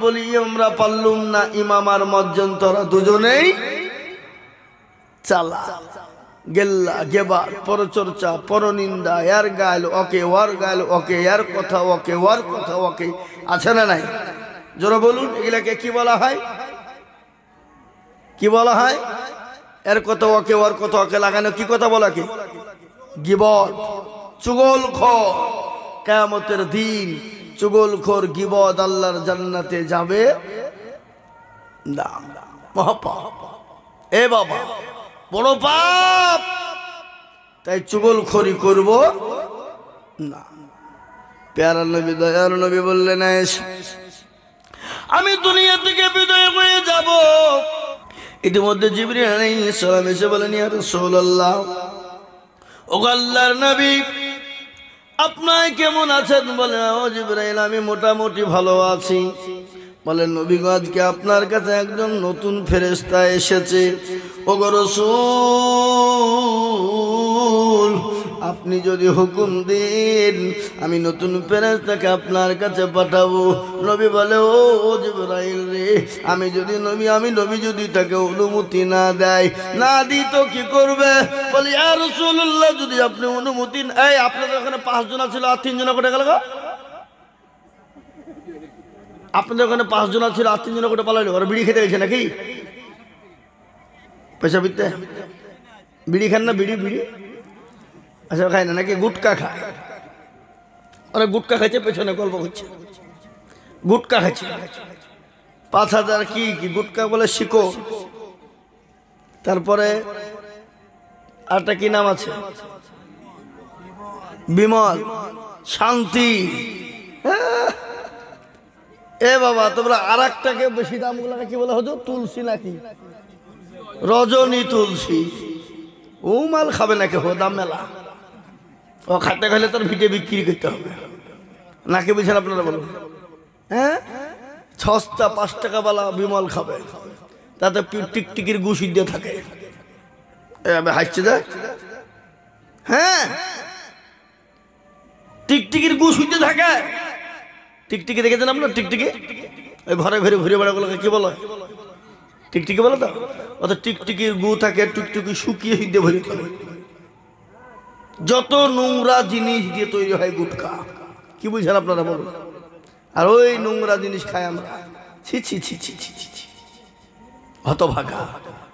বলি আমরা পারলুম না, ইমাম আর মজ্জন তোরা দুজনেই চালা। গেল্লা গেবার পরচর্চা পরনিন্দা, এর গাইল ওকে, ওর গাইল ওকে, এর কথা ওকে, ওর কথা ওকে, আছে না নাই? জোরে বলুন, এগুলাকে কি বলা হয়? কি বলা হয়? এর কথা ওকে, ওর কথা ওকে লাগানো কি কথা বলা? কি গীবত, চুগলখোর। কিয়ামতের দিন চুগলখোর গীবত আল্লাহর জান্নাতে যাবে না, মহাপাপ। এ বাবা, বড় পাপ। তাই চুগলখড়ি করব না। প্যারা নবী, দয়ার নবী বললেন, আমি দুনিয়া থেকে বিদায় হয়ে যাব। ইতিমধ্যে জিবরিল আলাইহিস সালাম এসে বলেন, ইয়া রাসূলুল্লাহ, ও আল্লাহর নবী, আপনার কেমন আছেন? বলেন, ও জিবরাইল, আমি মোটামুটি ভালো আছি। বলেন, নবী গো, আজকে আপনার কাছে একজন নতুন ফেরেশতা এসেছে। ও গো রাসূল, আপনি যদি হুকুম দেন আমি নতুন ফেরেশতাকে আপনার কাছে পাঠাবো। নবী বলে, ও জিবরাইল রে, আমি নবী যদি তাকে অনুমতি না দেয়, না দিই তো কি করবে? বলি, ইয়া রাসূলুল্লাহ, যদি আপনি অনুমতি, আপনাদের ওখানে 5 জন ছিল আর 3 জন কোটে গেল গো? আপনাদের ওখানে 5 জন ছিল আর 3 জন কোটে পালাইলো? ওরা বিড়ি খেতে গেছে নাকি? পয়সা বিতে বিড়ি খান না? বিড়ি আচ্ছা, খায় না নাকি? গুটকা খায়। ওরা গুটকা খাইছে, পেছনে গল্প করছে, গুটকা খাইছে। 5000 কি গুটকা বলে শিকো। তারপরে আরটা কি নাম আছে? বিমল, শান্তি। এ বাবা, তোমরা আর একটাকে বেশি দাম গুলাকে কি বলে হতো? তুলসী নাকি রজনী তুলসী। ও মাল খাবে না কেউ, দাম মেলা। ও খাতে খাইলে তার ভিটে বিক্রি করতে হবে নাকি? বুঝছেন আপনারা? বলুন, হ্যাঁ, সস্তা 5 টাকা বালা বিমল খাবে, তাতে টিকটিকির গু সিদ্ধ থাকে। হাসছে যা, হ্যাঁ, টিকটিকির গু সিদ্ধ থাকে। টিকটিকি দেখেছেন আপনার? টিকটিকি ওই ঘরে ঘরে ঘুরে বেড়াগুলোকে কি বলো? টিকটিকি বলো তো। অত টিকটিকির গু থাকে, টিকটিকি শুকিয়ে সিদ্ধ ভরে থাকে। যত নোংরা জিনিস দিয়ে তৈরি হয় গুটখা, কি বুঝছেন আপনারা? বলুন। আর ওই নোংরা জিনিস খাই আমরা। ছি ছি ছি ছি ছি ছি, হতভাগা।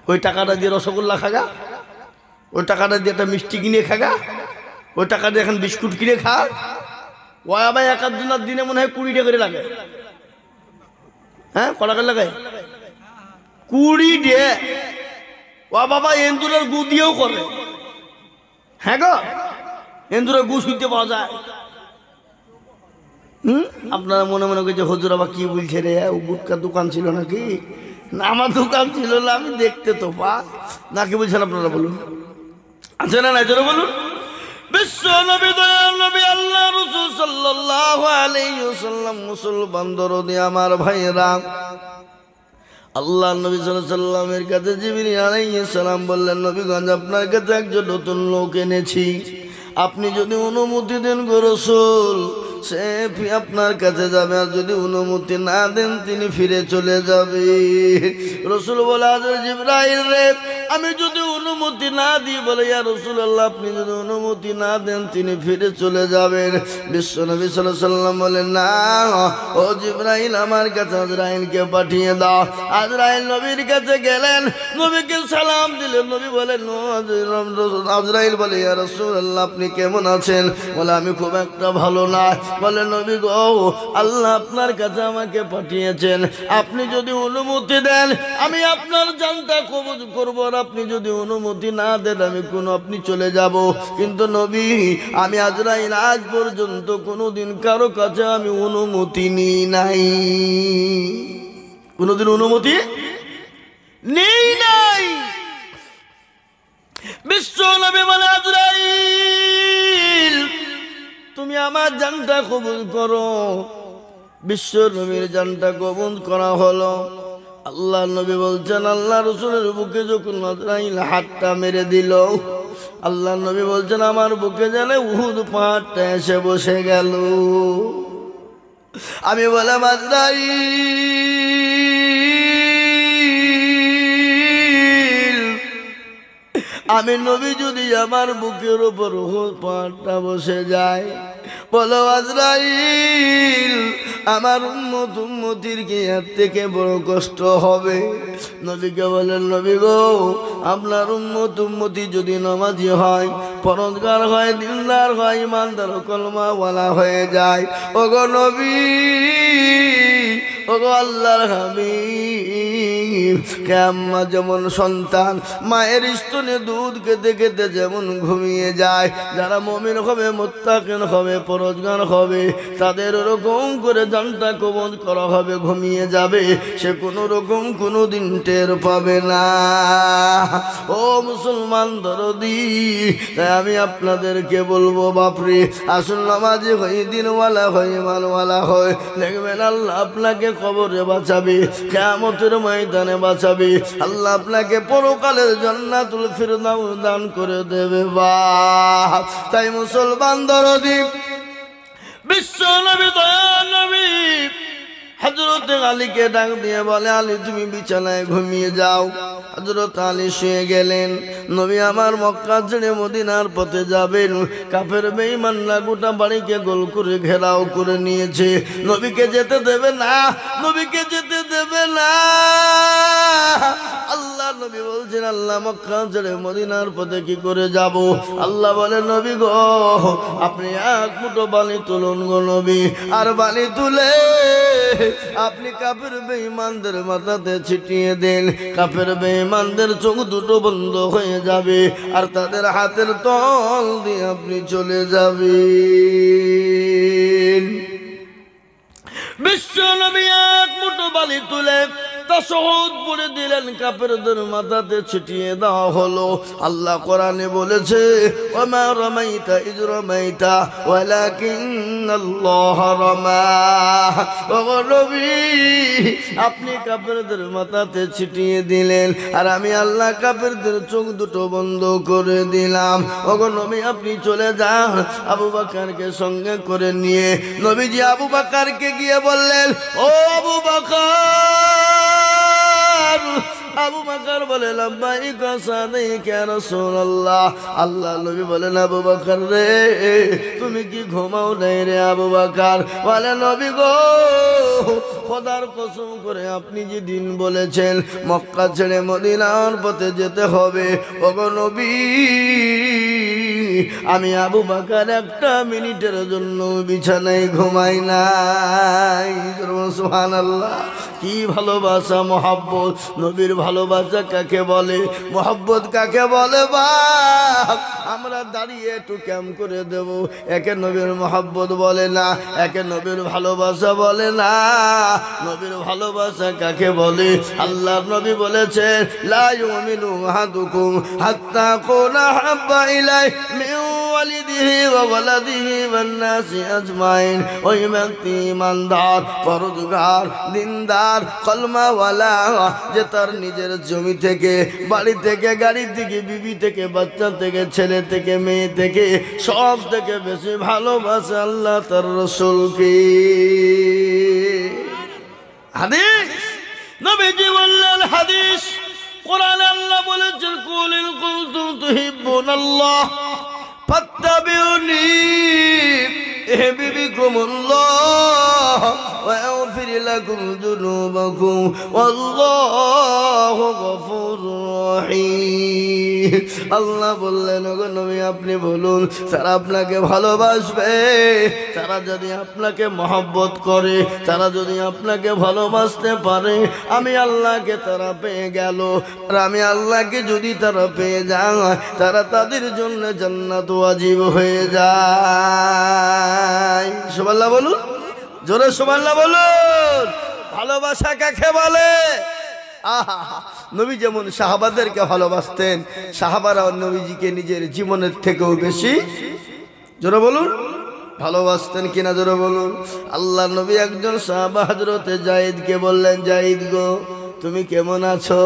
ওই টাকাটা দিয়ে রসগোল্লা খাগা, ওই টাকাটা দিয়ে একটা মিষ্টি কিনে খাগা, ওই টাকা দিয়ে এখন বিস্কুট কিনে খা। ওই আবার 1-2 দিনে মনে হয় 20 টাকা করে লাগে। হ্যাঁ, কটা করে লাগে? 20 ডে। ও বাবা, এন্দুরের গু দিয়েও করে। হ্যাঁ গো, এন্দুরের গু শুনতে পাওয়া যায়। আপনারা মনে মনে করছে হুজুর আবার কি বলছে রে? ও গুটকার দোকান ছিল নাকি? না, আমার দোকান ছিল না, আমি দেখতে তো নাকি? বলছেন আপনারা? বলুন, আছে না নাই? জোরে বলুন। বিশ্ব নবী, দয়াল নবী, আল্লাহ রাসূল সাল্লাল্লাহু আলাইহি ওয়াসাল্লাম, মুসলমান দরদি আমার ভাইরা, আল্লাহ নবী সাল্লাল্লাহু আলাইহি ওয়াসাল্লামের কাছে জিবরিল আলাইহিস সালাম বললেন, নবীগঞ্জ, আপনার কাছে একজন নতুন লোক এনেছি, আপনি যদি অনুমতি দেন গো রাসূল, সে আপনার কাছে যাবে, আর যদি অনুমতি না দেন তিনি ফিরে চলে যাবে। রাসূল বলে, আজর জিবরাইল রে, আমি যদি অনুমতি না দিই? বলে, ইয়া রাসূলুল্লাহ, আপনি যদি অনুমতি না দেন তিনি ফিরে চলে যাবেন। বিশ্বনবী সাল্লাল্লাহু আলাইহি ওয়াসাল্লাম বলেন, না, ও জিবরাইল, আমার কাছে আজরাইলকে পাঠিয়ে দাও। আজরাইল নবীর কাছে গেলেন, নবীকে সালাম দিলেন। নবী বলেন, আজরাইল বলে, ইয়া রাসূলুল্লাহ, আপনি কেমন আছেন? বলে, আমি খুব একটা ভালো না। বলে, নবী গো, আল্লাহ আপনার কাছে আমাকে পাঠিয়েছেন, আপনি যদি অনুমতি দেন আমি আপনার জানটা কবজ করব, আর আপনি যদি অনুমতি না দেন আপনি চলে যাব। কিন্তু নবী, আমি আজরাইল আজ পর্যন্ত কোনোদিন কারো কাছে আমি অনুমতি নিই নাই, কোনোদিন অনুমতি নেই নাই। নবী বলে আজরাইল তুমি আমার জানটা কবুল করো। বিশ্ব নবীর জানটা কবুল করা হলো। আল্লাহ নবী বলছেন আল্লাহ রসুলের বুকে যখন আজরাইল হাতটা মেরে দিল, আল্লাহ নবী বলছেন আমার বুকে যেন উহুদ পাহাড়টা এসে বসে গেল। আমি বললাম আজরাইল আমি নবী যদি আমার বুকের উপর উহুদ পাহাড়টা বসে যায়, বলো আজরাইল আমার উম্মতির কি এর থেকে বড় কষ্ট হবে? নবীকে বলেন নবী গো আপনার উম্মতি যদি নামাজি হয়, পরহেজগার হয়, দিনদার হয়, ইমানদার কলমাওয়ালা হয়ে যায়, ওগো নবী ওগো আল্লাহর হাবিব, কেমন যেমন সন্তান মায়ের স্তনে দুধ খেতে খেতে যেমন ঘুমিয়ে যায়, যারা মুমিন হবে, মুত্তাকিন হবে, পরহেজগার হবে, তাদের ওরকম করে জানটা কবজ করা হবে, ঘুমিয়ে যাবে, সে কোনো রকম কোনো দিন টের পাবে না। ও মুসলমান দরদি, তাই আমি আপনাদেরকে বলবো বাপরে আসুন নামাজি হই, দিনওয়ালা হই, ইমানওয়ালা হয়, দেখবেন আল্লাহ আপনাকে কবরে বাঁচাবে, কিয়ামতের ময়দানে বাঁচাবে, আল্লাহ আপনাকে পরকালের জান্নাতুল ফিরদাউস দান করে দেবে। বাহ! তাই মুসলমান দরদি বিশ্ব নবী দয়াল নবী হযরত আলীকে ডাক দিয়ে বলে আলী তুমি বিছানায় ঘুমিয়ে যাও। হযরত আলী শুয়ে গেলেন। নবী আমার মক্কা ছেড়ে মদিনার পথে যাবেন। কাফের বেঈমানরা গোটা বাড়িকে গোল করে ঘেরাও করে নিয়েছে, নবীকে যেতে দেবে না, নবীকে যেতে দেবে না। আল্লাহ নবী বলছেন আল্লাহ মক্কা ছেড়ে মদিনার পথে কি করে যাব? আল্লাহ বলে নবী গো আপনি এক মুঠো বালি তুলুন গো নবী, আর বালি তুলে আপনি কাফের বেঈমানদের মাথাতে ছিটিয়ে দেন, কাফের বেঈমানদের চোখ দুটো বন্ধ হয়ে যাবে, আর তাদের হাতের তল দিয়ে আপনি চলে যাবেন। বিশ্ব নবী এক মুঠো বালি তুলে তাশহুদ পড়ে দিলেন, কাফেরদের মাথাতে ছিটিয়ে দেওয়া হলো। আল্লাহ কোরআনে বলেছে ওমা রামাইতা ইজ রামাইতা ওয়ালাকিন্নাল্লাহ রামা। ওগো নবী আপনি কাফেরদের মাথাতে ছিটিয়ে দিলেন, আর আমি আল্লাহ কাফেরদের চোখ দুটো বন্ধ করে দিলাম। ওগো নবী আপনি চলে যান। আবু বকরকে সঙ্গে করে নিয়ে নবীজি আবু বকরকে গিয়ে বললেন ও আবু বকর। আবু বকর বলে লাব্বাইকা সাদাইকা ইয়া রাসূলুল্লাহ। আল্লাহ নবী বলেন আবু বকর রে তুমি কি ঘুমাও নাই রে? আবু বকর বলে নবী গো খোদার কসম করে আপনি যে দিন বলেছেন মক্কা ছেড়ে মদিনার পথে যেতে হবে, ওগো নবী আমি আবু বকর একটা মিনিটের জন্য বিছানায় ঘুমাই নাই। সুবহানাল্লাহ! কি ভালোবাসা, মহব্বত! নবীর ভালোবাসা কাকে বলে, মহব্বত কাকে বলে? বাপ আমরা দাঁড়িয়ে একটু ক্যাম্প করে দেব, একে নবীর মহব্বত বলে না, একে নবীর ভালোবাসা বলে না। নবীর ভালোবাসা কাকে বলে? আল্লাহ নবী বলেছেন লা ইউমিনু আহাদুকুম হাত্তা কুনা হাব্বা ইলাই মিন ওয়ালিদিহি ওয়া ওয়ালাদিহি ওয়ান নাসি আজমাইন। ওই ব্যক্তি ইমানদার, পরহেজগার, দিনদার, কলমাওয়ালা, যে তার নিজের জমি থেকে, বাড়ি থেকে, গাড়ি থেকে, বিবি থেকে, বাচ্চা থেকে, ছেলে থেকে, মেয়ে থেকে, সব থেকে বেশি ভালোবাসে আল্লাহ তার রাসূলকে। হাদিস নবীজি বললেন, হাদিস কোরআনে আল্লাহ বলেছেন কুল ইন কুনতুম তুহিব্বুনাল্লাহ ফাত্তাবিউনি ইহবিবিকুমুল্লাহ ওয়া ইয়াগফির লাকুম যুনুবাকুম ওয়াল্লাহু গফুরুর রহিম। আল্লাহ বললেন ওগো নবী আপনি বলুন তারা আপনাকে ভালোবাসবে, তারা যদি আপনাকে মহব্বত করে, তারা যদি আপনাকে ভালোবাসতে পারে, আমি আল্লাহকে তারা পেয়ে গেল। আর আমি আল্লাহকে যদি তারা পেয়ে যায়, তারা তাদের জন্য জান্নাত ওয়াজিব হয়ে যায়। সুবহানাল্লাহ বলুন, জোরে সুবহানাল্লাহ বলুন। ভালোবাসা কাকে বলে? আহা, নবী যেমন সাহাবাদেরকে ভালোবাসতেন, সাহাবারা নবীজিকে নিজের জীবনের থেকেও বেশি, জোরে বলুন, ভালোবাসতেন কিনা, জোরে বলুন। আল্লাহ নবী একজন সাহাবা হযরতে যায়েদকে বললেন, যায়েদ গো তুমি কেমন আছো?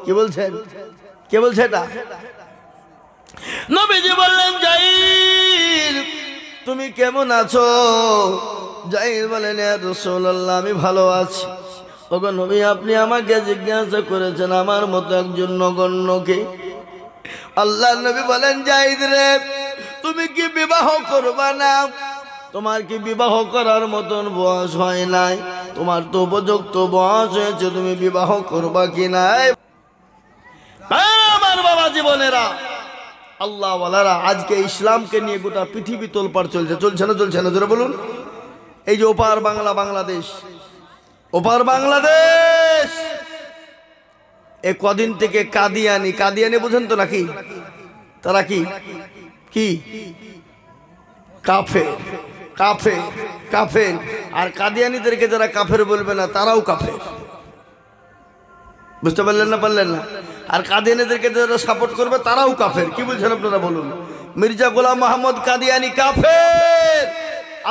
কি বলছেন? কে বলছে এটা? নবীজি বললেন, যায়েদ তুমি কেমন আছো? যায়েদ বলেন, ইয়া রাসূলুল্লাহ আমি ভালো আছি। ওগো নবী আপনি আমাকে জিজ্ঞাসা করেছেন আমার মতো একজন নগণ্যকে। আল্লাহ নবী বলেন, যায়েদ রে তুমি কি বিবাহ করবা না? তোমার কি বিবাহ করার মতন বয়স হয় নাই? তোমার তো উপযুক্ত বয়স হয়েছে, তুমি বিবাহ করবা কি নাই? আমার বাবা জীবনেরা, আল্লাহ ওয়ালারা, আজকে ইসলামকে নিয়ে গোটা পৃথিবী তোলপাড় চলছে, চলছে না? চলছে না? জোরে বলুন। এই যে ওপার বাংলা, বাংলাদেশ, ওপার বাংলাদেশ, এ কদিন থেকে কাদিয়ানি, কাদিয়ানি বুঝেন তো নাকি? তারা কি কি কাফের, কাফের, কাফের। আর কাদিয়ানিদেরকে যারা কাফের বলবে না তারাও কাফের। বুঝতে পারলেন না? পারলেন না? আর কাদিয়ানিদেরকে যারা সাপোর্ট করবে তারাও কাফের। কি বলছেন আপনারা বলুন? মির্জা গোলাম মোহাম্মদ কাদিয়ানি কাফের।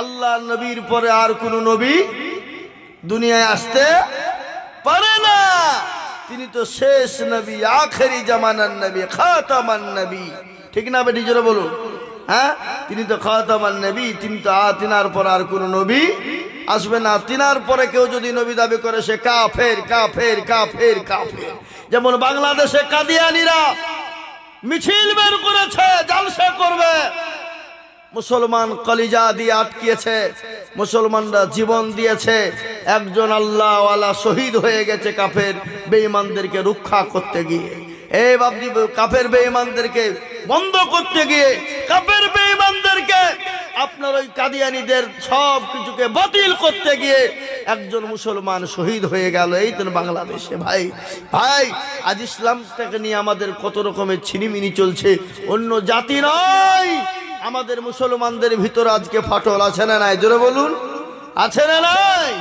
আল্লাহ নবীর পরে আর কোন নবী দুনিয়ায় আসতে পারে না। তিনি তো শেষ নবী, আখেরি জামানার নবী, খাতামান নবী। ঠিক না বেটি? জোরে বলুন। হ্যাঁ, তিনি তো খাতামান নবী। তিনি তো তিনার পর আর কোন নবী আসবে না। তিনার পরে কেউ যদি নবী দাবি করে সে কাফের, কাফের, কাফের, কাফের। যেমন বাংলাদেশে কাদিয়ানিরা মিছিল বের করেছে, জালসা করবে, মুসলমান কলিজা দিয়ে আটকিয়েছে, মুসলমানরা জীবন দিয়েছে। একজন আল্লাহওয়ালা শহীদ হয়ে গেছে কাফের বেঈমানদেরকে রক্ষা করতে গিয়ে। এই বাবজি, কাফের বেঈমানদেরকে বন্ধ করতে গিয়ে, কাফের বেঈমানদেরকে আপনার ওই কাদিয়ানীদের সব কিছুকে বাতিল করতে গিয়ে একজন মুসলমান শহীদ হয়ে গেল এই তো বাংলাদেশে। ভাই ভাই, আজ ইসলামটাকে নিয়ে আমাদের কত রকমের ছিনিমিনি চলছে। অন্য জাতি নয়, আমাদের মুসলমানদের ভিতর আজকে ফাটল আছে না নাই? জোরে বলুন, আছে না নাই?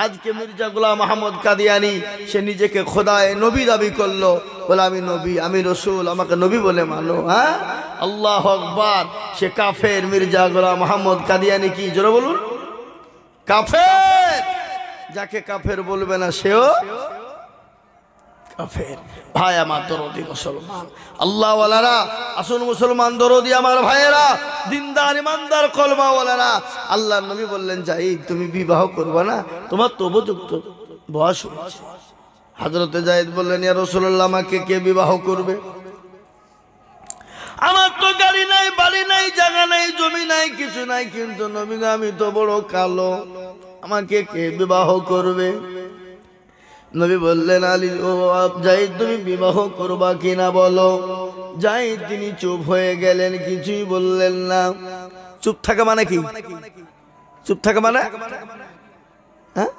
আজকে মির্জা গোলাম মোহাম্মদ কাদিয়ানি সে নিজেকে খোদায় নবী দাবি করলো, বলে আমি নবী, আমি রসুল, আমাকে নবী বলে মানো। হ্যাঁ, আল্লাহু আকবার। সে কাফের। মির্জা গোলাম মোহাম্মদ কাদিয়ানি কি? জোরে বলুন, কাফের। যাকে কাফের বলবে না সেও কাফের। ভাই আমার দরদি মুসলমান, আল্লাহওয়ালারা, আসুন মুসলমান দরদি আমার ভাইয়েরা, দিনদার ইমানদার কলমাওয়ালারা, আল্লাহ নবী বললেন, যায়েদ তুমি বিবাহ করবে না? তোমার তো উপযুক্ত বয়স হয়েছে। হযরতে যায়েদ বললেন, ইয়া রাসূলুল্লাহ আমাকে কে বিবাহ করবে? আমার তো গাড়ি নাই, বাড়ি নাই, জায়গা নাই, জমি নাই, কিছু নাই, কিন্তু নবী গো আমি তো বড় কালো, আমাকে কে বিবাহ করবে? নবী বললেন, আলী ও যায়েদ তুমি বিবাহ করবা কিনা বলো। যায়েদ তিনি চুপ হয়ে গেলেন, কিছুই বললেন না। চুপ থাকা মানে কি? চুপ থাকা মানে হ্যাঁ,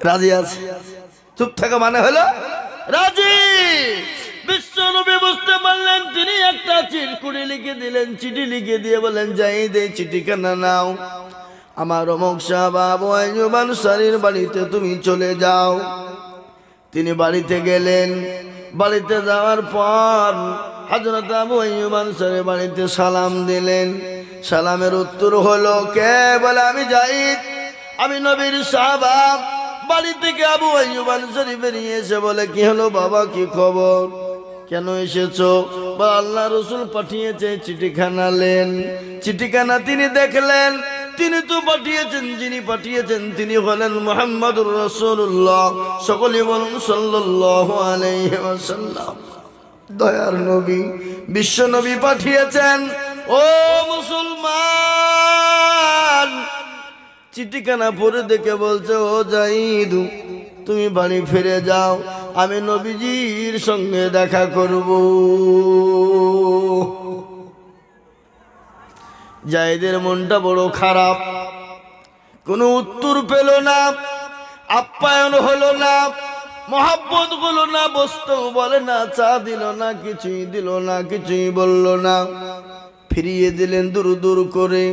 রাজি আছে। চুপ থাকা মানে হলো রাজি। বিশ্ব নবী বুঝতে পারলেন, তিনি একটা চিঠি লিখে দিলেন। চিঠি লিখে দিয়ে বলেন, যায়েদ এই চিঠিখানা নাও, আমার অমুক সাহাব আবু আইয়ুব আনসারীর বাড়িতে তুমি চলে যাও। তিনি বাড়িতে গেলেন। বাড়িতে যাওয়ার পর হযরত আবু আইয়ুব আনসারীর বাড়িতে সালাম দিলেন। সালামের উত্তর হলো, কে? বলে আমি যায়েদ, আমি নবীর সাহাবা। বাড়ি থেকে আবু আইয়ুব আনসারী বেরিয়ে এসে বলে, কি হলো বাবা, কি খবর, কেন এসেছো? বলে আল্লাহ রাসূল পাঠিয়েছে, চিঠিখানা নেন। চিঠিখানা তিনি দেখলেন। তিনি তো পাঠিয়েছেন, যিনি পাঠিয়েছেন তিনি হলেন মুহাম্মদুর রাসূলুল্লাহ। সকলে বলুন সাল্লাল্লাহু আলাইহি ওয়াসাল্লাম। দয়ার নবী, বিশ্ব নবী পাঠিয়েছেন। ও মুসলমান, চিঠিখানা পড়ে দেখে বলছে, ও যায়েদ তুমি বাড়ি ফিরে যাও, আমি নবীজির সঙ্গে দেখা করব। যায়েদের মনটা বড় খারাপ, কোনো উত্তর পেল না, আপ্যায়ন হলো না, মহাব্বত হলো না, বসতেও বলে না, চা দিল না, কিছুই দিল না, কিছুই বলল না, ফিরিয়ে দিলেন দূর দূর করে।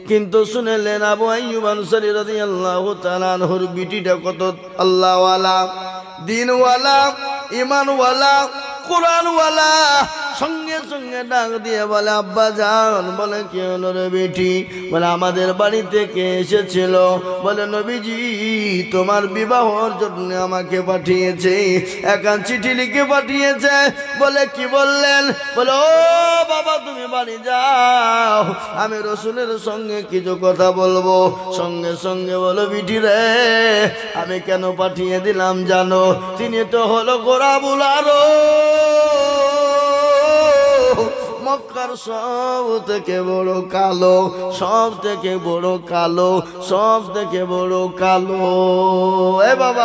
কিন্তু শুনেলেন আবু আইয়ুব আনসারী রাদিয়াল্লাহু তাআলা আনহুর বিটিটা কত আল্লাহওয়ালা, দিনওয়ালা, ইমানওয়ালা, কোরআনওয়ালা সঙ্গে সঙ্গে ডাক দিয়ে বলে আব্বা যান। বলে কি হলো রে বেটি? বলে আমাদের বাড়ি থেকে এসেছিল, বলে নবীজি তোমার বিবাহর জন্য আমাকে পাঠিয়েছে, একান চিঠি লিখে পাঠিয়েছে। বলে কি বললেন? বলে ও বাবা তুমি বাড়ি যাও, আমি রসুলের সঙ্গে কিছু কথা বলবো। সঙ্গে সঙ্গে বলো বিটি রে আমি কেন পাঠিয়ে দিলাম জানো? তিনি তো হলো গোরাবুল মক্কার সব থেকে বড় কালো, সব থেকে বড় কালো, সব থেকে বড় কালো। এ বাবা